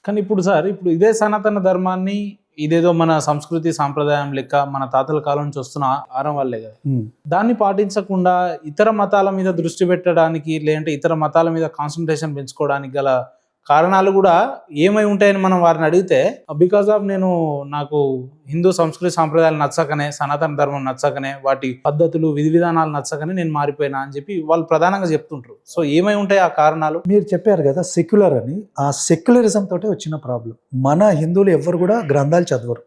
కానీ ఇప్పుడు సార్ ఇప్పుడు ఇదే సనాతన ధర్మాన్ని ఇదేదో మన సంస్కృతి సాంప్రదాయం లెక్క మన తాతల కాలం నుంచి వస్తున్న ఆహారం వల్లే కదా దాన్ని పాటించకుండా ఇతర మతాల మీద దృష్టి పెట్టడానికి లేదంటే ఇతర మతాల మీద కాన్సన్ట్రేషన్ పెంచుకోవడానికి గల కారణాలు కూడా ఏమై ఉంటాయని మనం వారిని అడిగితే బికాస్ ఆఫ్ నాకు హిందూ సంస్కృతి సాంప్రదాయాలు నచ్చకనే సనాతన ధర్మం నచ్చకనే వాటి పద్ధతులు విధి విధానాలు నచ్చకనే నేను మారిపోయినా అని చెప్పి వాళ్ళు ప్రధానంగా చెప్తుంటారు. సో ఏమై ఉంటాయి ఆ కారణాలు? మీరు చెప్పారు కదా సెక్యులర్ అని, ఆ సెక్యులరిజం తోటే వచ్చిన ప్రాబ్లం. మన హిందువులు ఎవ్వరు కూడా గ్రంథాలు చదవరు.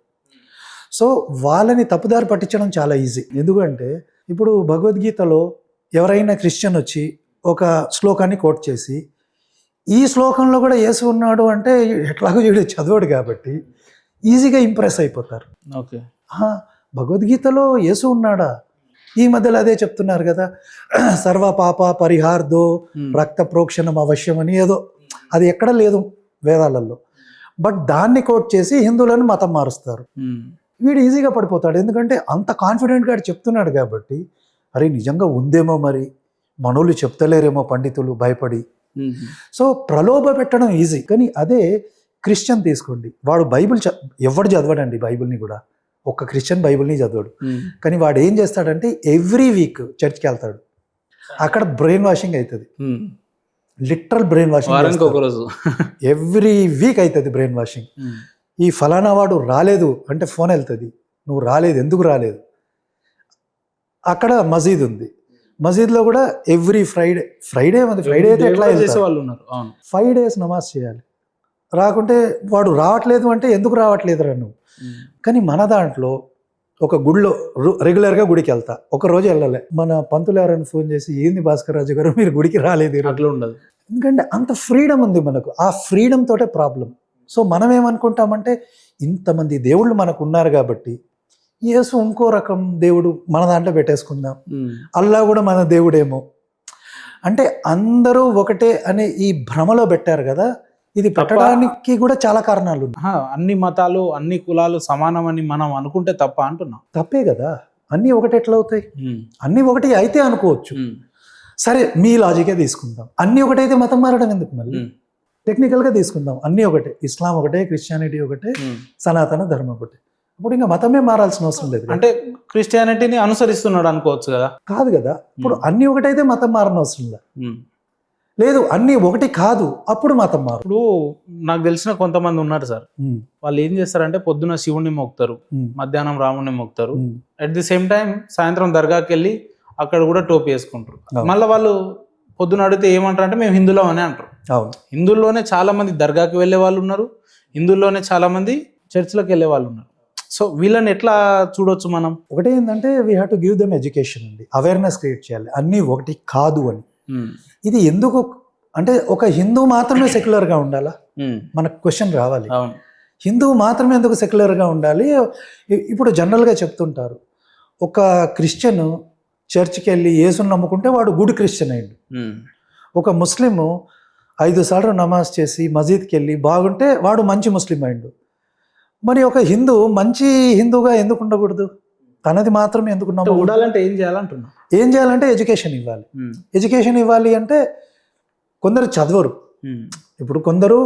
సో వాళ్ళని తప్పుదారి పట్టించడం చాలా ఈజీ. ఎందుకంటే ఇప్పుడు భగవద్గీతలో ఎవరైనా క్రిస్టియన్ వచ్చి ఒక శ్లోకాన్ని కోట్ చేసి ఈ శ్లోకంలో కూడా యేసు ఉన్నాడు అంటే ఎట్లాగో వీడు చదవడు కాబట్టి ఈజీగా ఇంప్రెస్ అయిపోతారు. ఓకే, భగవద్గీతలో యేసు ఉన్నాడా? ఈ మధ్యలో అదే చెప్తున్నారు కదా, సర్వ పాప పరిహార్దో రక్త ప్రోక్షణం అవశ్యం అని ఏదో, అది ఎక్కడ లేదు వేదాలలో. బట్ దాన్ని కోట్ చేసి హిందువులను మతం మారుస్తారు. వీడు ఈజీగా పడిపోతాడు. ఎందుకంటే అంత కాన్ఫిడెంట్గా చెప్తున్నాడు కాబట్టి, అరే నిజంగా ఉందేమో, మరి మనోళ్ళు చెప్తలేరేమో పండితులు భయపడి. సో ప్రలోభ పెట్టడం ఈజీ. కానీ అదే క్రిస్టియన్ తీసుకోండి, వాడు బైబిల్ ఎవడు చదవడండి బైబిల్ని కూడా, ఒక్క క్రిస్టియన్ బైబిల్ని చదవడు. కానీ వాడు ఏం చేస్తాడంటే ఎవ్రీ వీక్ చర్చ్కి వెళ్తాడు, అక్కడ బ్రెయిన్ వాషింగ్ అవుతుంది, literal brain washing every week అవుతుంది బ్రెయిన్ వాషింగ్. ఈ ఫలానా వాడు రాలేదు అంటే ఫోన్ వెళ్తుంది, నువ్వు రాలేదు, ఎందుకు రాలేదు? అక్కడ మసీద్ ఉంది, మసీద్లో కూడా ఎవ్రీ ఫ్రైడే అయితే ఎట్లా వాళ్ళు ఉన్నారు 5 days నమాజ్ చేయాలి. రాకుంటే వాడు రావట్లేదు అంటే ఎందుకు రావట్లేదు రా నువ్వు? కానీ మన దాంట్లో ఒక గుడిలో రెగ్యులర్గా గుడికి వెళ్తా, ఒక రోజు వెళ్ళలే, మన పంతులు ఎవరైనా ఫోన్ చేసి ఏంది భాస్కర్ రాజు గారు మీరు గుడికి రాలేదు, అట్లా ఉండదు. ఎందుకంటే అంత ఫ్రీడమ్ ఉంది మనకు, ఆ ఫ్రీడమ్ తోటే ప్రాబ్లం. సో మనం ఏమనుకుంటామంటే ఇంతమంది దేవుళ్ళు మనకు ఉన్నారు కాబట్టి యేసు ఇంకో రకం దేవుడు మన దాంట్లో పెట్టేసుకుందాం, అల్లా కూడా మన దేవుడేమో అంటే అందరూ ఒకటే అనే ఈ భ్రమలో పెట్టారు కదా. ఇది పెట్టడానికి కూడా చాలా కారణాలు ఉన్నాయి. అన్ని మతాలు అన్ని కులాలు సమానమని మనం అనుకుంటే తప్ప అంటున్నాం. తప్పే కదా, అన్నీ ఒకటి ఎట్లా అవుతాయి? అన్నీ ఒకటి అయితే అనుకోవచ్చు. సరే మీ లాజికే తీసుకుందాం, అన్నీ ఒకటైతే మతం మారడం ఎందుకు? మళ్ళీ టెక్నికల్గా తీసుకుందాం, అన్నీ ఒకటే, ఇస్లాం ఒకటే, క్రిస్టియానిటీ ఒకటే, సనాతన ధర్మం ఒకటే. ఇప్పుడు ఇంకా మతమే మారాల్సిన అవసరం లేదు. అంటే క్రిస్టియానిటీని అనుసరిస్తున్నాడు అనుకోవచ్చు కదా? కాదు కదా, ఇప్పుడు అన్ని ఒకటైతే మతం మారని అవసరం లేదు, అన్ని ఒకటి కాదు అప్పుడు మతం మారు. ఇప్పుడు నాకు తెలిసిన కొంతమంది ఉన్నారు సార్, వాళ్ళు ఏం చేస్తారంటే పొద్దున శివుణ్ణి మొక్కుతారు, మధ్యాహ్నం రాముణ్ణి మొక్కుతారు, అట్ ది సేమ్ టైం సాయంత్రం దర్గాకి వెళ్ళి అక్కడ కూడా టోపీ వేసుకుంటారు. మళ్ళీ వాళ్ళు పొద్దున అడిగితే ఏమంటారు అంటే మేము హిందువులం అని అంటారు. హిందువుల్లోనే చాలా మంది దర్గాకి వెళ్ళే వాళ్ళు ఉన్నారు, హిందువుల్లోనే చాలా మంది చర్చ్లకు వెళ్ళే వాళ్ళు ఉన్నారు. సో వీళ్ళని ఎట్లా చూడొచ్చు మనం? ఒకటి ఏంటంటే we have to give them education అండి, అవేర్నెస్ క్రియేట్ చేయాలి, అన్నీ ఒకటి కాదు అని. ఇది ఎందుకు అంటే ఒక హిందూ మాత్రమే సెక్యులర్గా ఉండాలా? మనకు క్వశ్చన్ రావాలి, హిందువు మాత్రమే ఎందుకు సెక్యులర్గా ఉండాలి? ఇప్పుడు జనరల్గా చెప్తుంటారు, ఒక క్రిస్టియన్ చర్చ్కి వెళ్ళి యేసుని నమ్ముకుంటే వాడు గుడ్ క్రిస్టియన్ అయ్యిండు, ఒక ముస్లిము 5 సార్లు నమాజ్ చేసి మసీద్కి వెళ్ళి బాగుంటే వాడు మంచి ముస్లిం అయ్యిండు. మరి ఒక హిందూ మంచి హిందూగా ఎందుకు ఉండకూడదు? తనది మాత్రమే ఎందుకు ఉండాలంటే ఏం చేయాలంటున్నా? ఏం చేయాలంటే ఎడ్యుకేషన్ ఇవ్వాలి. ఎడ్యుకేషన్ ఇవ్వాలి అంటే కొందరు చదవరు, ఇప్పుడు కొందరు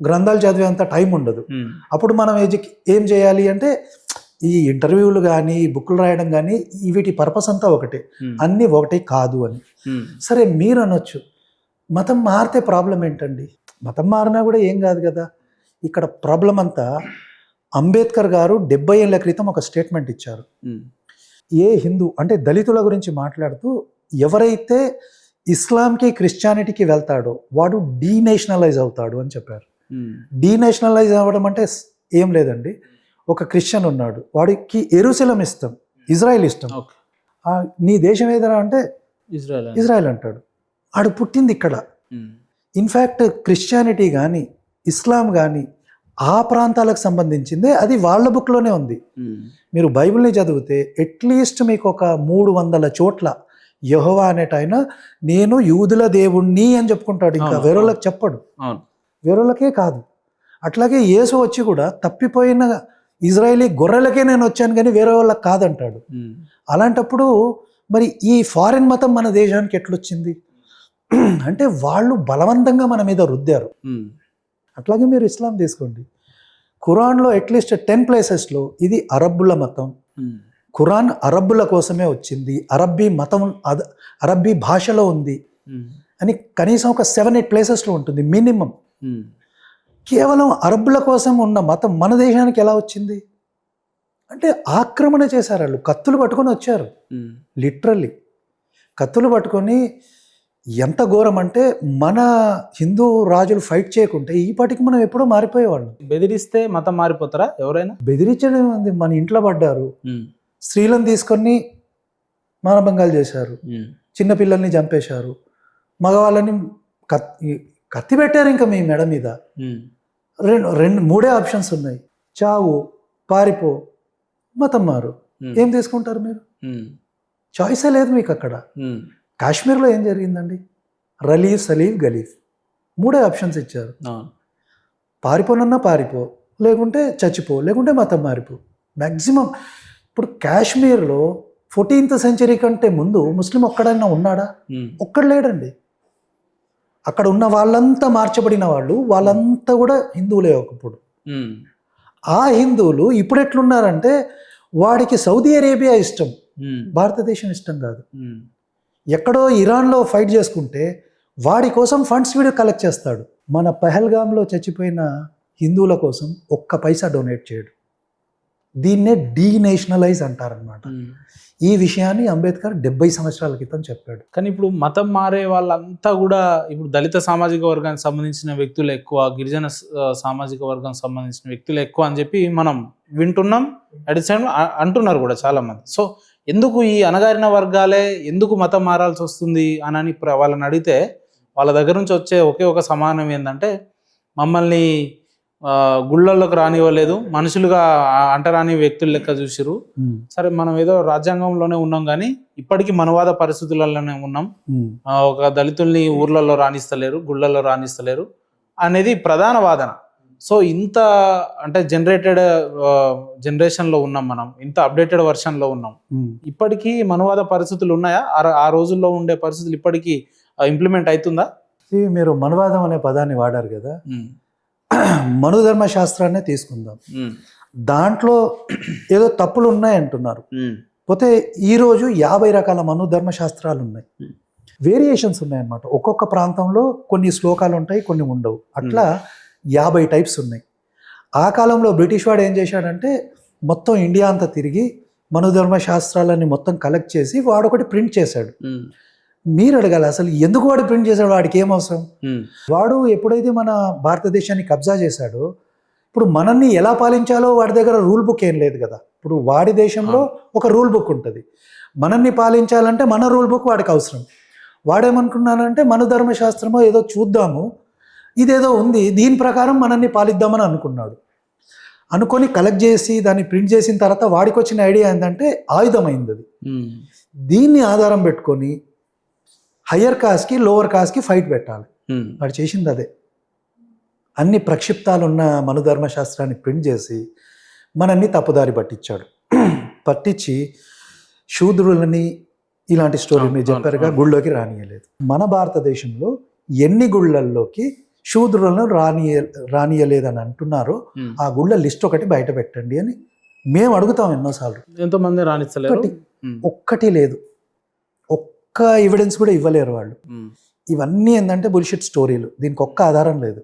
గ్రంథాలు చదివేంత టైం ఉండదు. అప్పుడు మనం ఏం చేయాలి అంటే ఈ ఇంటర్వ్యూలు కానీ బుక్లు రాయడం కానీ వీటి పర్పస్ అంతా ఒకటే, అన్నీ ఒకటే కాదు అని. సరే మీరు అనొచ్చు మతం మారితే ప్రాబ్లం ఏంటండి? మతం మారినా కూడా ఏం కాదు కదా. ఇక్కడ ప్రాబ్లం అంతా అంబేద్కర్ గారు 70 ఏళ్ల క్రితం ఒక స్టేట్మెంట్ ఇచ్చారు. ఏ హిందూ అంటే దళితుల గురించి మాట్లాడుతూ, ఎవరైతే ఇస్లాంకి క్రిస్టియానిటీకి వెళ్తాడో వాడు డీనేషనలైజ్ అవుతాడు అని చెప్పారు. డీనేషనలైజ్ అవ్వడం అంటే ఏం లేదండి, ఒక క్రిస్టియన్ ఉన్నాడు, వాడికి ఎరుసలేం ఇష్టం, ఇజ్రాయెల్ ఇష్టం, నీ దేశం ఏదైనా అంటే ఇజ్రాయెల్ అంటాడు. వాడు పుట్టింది ఇక్కడ. ఇన్ఫ్యాక్ట్ క్రిస్టియానిటీ కానీ ఇస్లాం కానీ ఆ ప్రాంతాలకు సంబంధించిందే, అది వాళ్ళ బుక్లోనే ఉంది. మీరు బైబిల్ని చదివితే అట్లీస్ట్ మీకు ఒక 300 చోట్ల యెహోవా అనేటైన నేను యూదుల దేవుణ్ణి అని చెప్పుకుంటాడు, ఇంకా వేరేళ్ళకి చెప్పడు, వేరేళ్ళకే కాదు. అట్లాగే యేసు వచ్చి కూడా తప్పిపోయిన ఇజ్రాయేలీ గొర్రెలకే నేను వచ్చాను కానీ వేరే వాళ్ళకి కాదంటాడు. అలాంటప్పుడు మరి ఈ ఫారిన్ మతం మన దేశానికి ఎట్లొచ్చింది అంటే వాళ్ళు బలవంతంగా మన మీద రుద్దారు. అట్లాగే మీరు ఇస్లాం తీసుకోండి, ఖురాన్లో అట్లీస్ట్ 10 ప్లేసెస్లో ఇది అరబ్బుల మతం, ఖురాన్ అరబ్బుల కోసమే వచ్చింది, అరబ్బీ మతం అరబ్బీ భాషలో ఉంది అని కనీసం ఒక 7-8 ప్లేసెస్లో ఉంటుంది మినిమం. కేవలం అరబ్బుల కోసం ఉన్న మతం మన దేశానికి ఎలా వచ్చింది అంటే ఆక్రమణ చేశారు. వాళ్ళు కత్తులు పట్టుకొని వచ్చారు, లిటరల్లీ కత్తులు పట్టుకొని. ఎంత ఘోరం అంటే మన హిందూ రాజులు ఫైట్ చేయకుంటే ఈ పాటికి మనం ఎప్పుడో మారిపోయేవాళ్ళం. బెదిరిస్తే మతం మారిపోతారా ఎవరైనా? బెదిరించడం ఉంది, మన ఇంట్లో పడ్డారు, స్త్రీలను తీసుకొని మానభంగాలు చేశారు, చిన్నపిల్లల్ని చంపేశారు, మగవాళ్ళని కత్తి పెట్టారు. ఇంకా మీ మెడ మీద మూడే ఆప్షన్స్ ఉన్నాయి, చావు, పారిపో, మతం మారు. ఏం తీసుకుంటారు మీరు? చాయిసే లేదు మీకు అక్కడ. కాశ్మీర్లో ఏం జరిగిందండి? రలీఫ్, సలీఫ్, గలీఫ్ మూడే ఆప్షన్స్ ఇచ్చారు. పారిపోనన్నా పారిపో, లేకుంటే చచ్చిపో, లేకుంటే మతం మారిపో. మ్యాక్సిమం ఇప్పుడు కాశ్మీర్లో 14th సెంచరీ కంటే ముందు ముస్లిం ఒక్కడైనా ఉన్నాడా? ఒక్కడు లేడండి. అక్కడ ఉన్న వాళ్ళంతా మార్చబడిన వాళ్ళు, వాళ్ళంతా కూడా హిందువులే ఒకప్పుడు. ఆ హిందువులు ఇప్పుడు ఎట్లున్నారంటే వాడికి సౌదీ అరేబియా ఇష్టం, భారతదేశం ఇష్టం కాదు. ఎక్కడో ఇరాన్లో ఫైట్ చేసుకుంటే వాడి కోసం ఫండ్స్ వీడు కలెక్ట్ చేస్తాడు. మన పహల్గామ్లో చచ్చిపోయిన హిందువుల కోసం ఒక్క పైసా డొనేట్ చేయడు. దీన్నే డీనేషనలైజ్ అంటారనమాట. ఈ విషయాన్ని అంబేద్కర్ 70 సంవత్సరాల క్రితం చెప్పాడు. కానీ ఇప్పుడు మతం మారే వాళ్ళంతా కూడా ఇప్పుడు దళిత సామాజిక వర్గానికి సంబంధించిన వ్యక్తులు ఎక్కువ, గిరిజన సామాజిక వర్గానికి సంబంధించిన వ్యక్తులు ఎక్కువ అని చెప్పి మనం వింటున్నాం, అట్ ది సేమ్ అంటున్నారు కూడా చాలా మంది. సో ఎందుకు ఈ అణగారిన వర్గాలే ఎందుకు మతం మారాల్సి వస్తుంది అని వాళ్ళని అడిగితే వాళ్ళ దగ్గర నుంచి వచ్చే ఒకే ఒక సమాధానం ఏంటంటే, మమ్మల్ని గుళ్ళల్లోకి రానివ్వలేదు, మనుషులుగా అంటరాని వ్యక్తులు లెక్క చూసిరు. సరే మనం ఏదో రాజ్యాంగంలోనే ఉన్నాం కానీ ఇప్పటికీ మనవాద పరిస్థితులలోనే ఉన్నాం, ఒక దళితుల్ని ఊర్లలో రాణిస్తలేరు, గుళ్ళల్లో రాణిస్తలేరు అనేది ప్రధాన వాదన. సో ఇంత అంటే జనరేషన్లో ఉన్నాం మనం, ఇంత అప్డేటెడ్ వర్షన్లో ఉన్నాం. ఇప్పటికీ మనవాద పరిస్థితులు ఉన్నాయా? ఆ రోజుల్లో ఉండే పరిస్థితులు ఇప్పటికీ ఇంప్లిమెంట్ అవుతుందా? మీరు మనవాదం అనే పదాన్ని వాడారు కదా, మనుధర్మ శాస్త్రాన్నే తీసుకుందాం. దాంట్లో ఏదో తప్పులు ఉన్నాయంటున్నారు. పోతే ఈరోజు 50 రకాల మనుధర్మ శాస్త్రాలు ఉన్నాయి, వేరియేషన్స్ ఉన్నాయన్నమాట. ఒక్కొక్క ప్రాంతంలో కొన్ని శ్లోకాలు ఉంటాయి, కొన్ని ఉండవు. అట్లా 50 టైప్స్ ఉన్నాయి. ఆ కాలంలో బ్రిటిష్ వాడు ఏం చేశాడంటే మొత్తం ఇండియా అంతా తిరిగి మనుధర్మ శాస్త్రాలని మొత్తం కలెక్ట్ చేసి వాడొకటి ప్రింట్ చేశాడు. మీరు అడగాలి అసలు ఎందుకు వాడు ప్రింట్ చేశాడు, వాడికి ఏం అవసరం? వాడు ఎప్పుడైతే మన భారతదేశాన్ని కబ్జా చేశాడో ఇప్పుడు మనల్ని ఎలా పాలించాలో వాడి దగ్గర రూల్ బుక్ ఏం లేదు కదా. ఇప్పుడు వాడి దేశంలో ఒక రూల్ బుక్ ఉంటుంది, మనల్ని పాలించాలంటే మన రూల్ బుక్ వాడికి అవసరం. వాడేమనుకున్నానంటే మన ధర్మశాస్త్రమో ఏదో చూద్దాము, ఇదేదో ఉంది, దీని ప్రకారం మనల్ని పాలిద్దామని అనుకున్నాడు. అనుకొని కలెక్ట్ చేసి దాన్ని ప్రింట్ చేసిన తర్వాత వాడికి వచ్చిన ఐడియా ఏంటంటే ఆయుధమైంది అది. దీన్ని ఆధారం పెట్టుకొని హయ్యర్ కాస్ట్కి లోవర్ కాస్ట్కి ఫైట్ పెట్టాలి. వాడు చేసింది అదే. అన్ని ప్రక్షిప్తాలున్న మనుధర్మశాస్త్రాన్ని ప్రింట్ చేసి మనల్ని తప్పుదారి పట్టించాడు. పట్టించి శూద్రులని ఇలాంటి స్టోరీ మీరు చెప్పారుగా గుళ్ళోకి రానియలేదు. మన భారతదేశంలో ఎన్ని గుళ్ళల్లోకి శూద్రులను రానియలేదని అంటున్నారో ఆ గుళ్ళ లిస్ట్ ఒకటి బయట పెట్టండి అని మేము అడుగుతాం ఎన్నోసార్లు. ఎంతోమంది రాణిస్తలేరు, ఒక్కటి లేదు, ఒక్క ఎవిడెన్స్ కూడా ఇవ్వలేరు వాళ్ళు. ఇవన్నీ ఏంటంటే బుల్షిట్ స్టోరీలు, దీనికి ఒక్క ఆధారం లేదు.